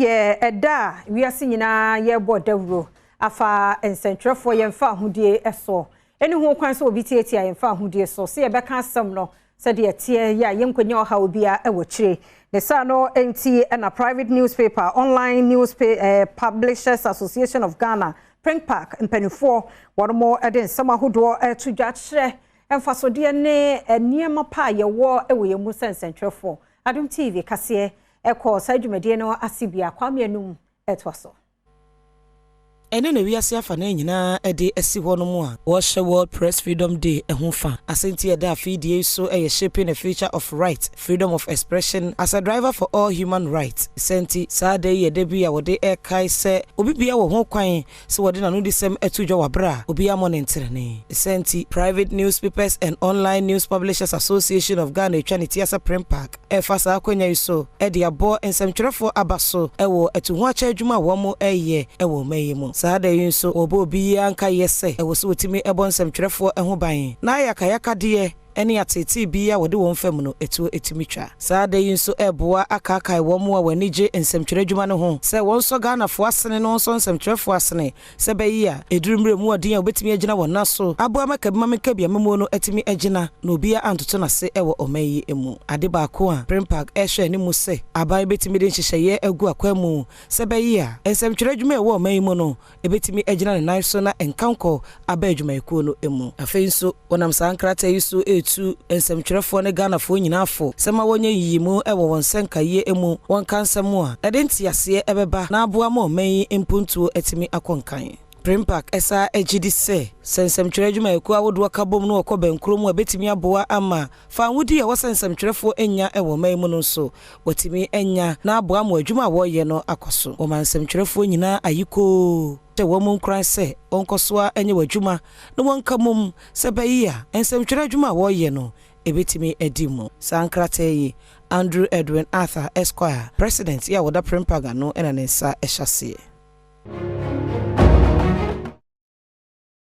ye eda wiase nyina ye bodawro afa ensentwerefo ye mfa ahudie eso eni ho kwan so obi tietia ye mfa ahudie so se ye beka asem no se de tie ya ye nkwanya oha obia e wo kire ne sa no enti na private newspaper online newspaper publishers association of Ghana Premtobre mpanifo wormo eden sama hodo to dwa kire emfasode ne niema pa ye wo e wo ye mu ensentwerefo Adom TV Kasee eko sajumedie no asibia kwamianum etwaso ene na wiase afa na nyina ede esi ho no mu a World Press Freedom Day ehun fa asenti eda afidie so shaping a future of right freedom of expression as a driver for all human rights senti saade ye de bia wode kai se obi bia wo ho kwan se wode na no disem etudwa wabra obi amonentrene senti private newspapers and online news publishers association of Ghana etwaniti asa Premtobre efasa akwanya iso ede abo ensemtwerefo abaso ewo etuhu acha adwuma wo mo ewo mayemu saada yinso obo bi anka yese ewo so wotimi ebonsem twerefo eho ban na ayaka de eni atete bia wode won fam no etu etimitwa saada yinso eboa akakai wo mo wanije ensemtweredwuma no ho se won so Ghana fo asene no so ensemtwerefo asene se bayi a edurumre mu odin a obetimi agina wona so aboa makabima mekabia memo no etimi agina na obia antoto na se ewo omayi emu ade ba ko a Premtobre ehwe ni mu se aban betimi de nhyehyeye agu akwamu se bayi a ensemtweredwuma ewo omayi mu no ebetimi agina ne nan so na enkanko aba adwuma ekuo no emu afenso wonam sankrata yiso tu ensemtwerefo ne Ghana fo nyina afo sema wonye yimu ewo won senkaye emu won kansemu a edenti ase ebeba na aboa ma oman impuntuo etimi akonkan Premtobre esa ejidi se ensemtweredwuma ekuo awodo akabom no okobenkrom abetimi aboa ama fa wudi ye wosensemtwerefo enya ewo man mu no so watimi enya na aboa ma adwuma wo ye no akoso o man ensemtwerefo nyina ayiko wo mun kran se onkosoa enye wadwuma no wonkamum se bayia ensemtweredwuma wo ye no ebetimi edimu sankrata yi Andrew Edwin Arthur Esquire president ya woda Premtobre no ena nsa ehyasie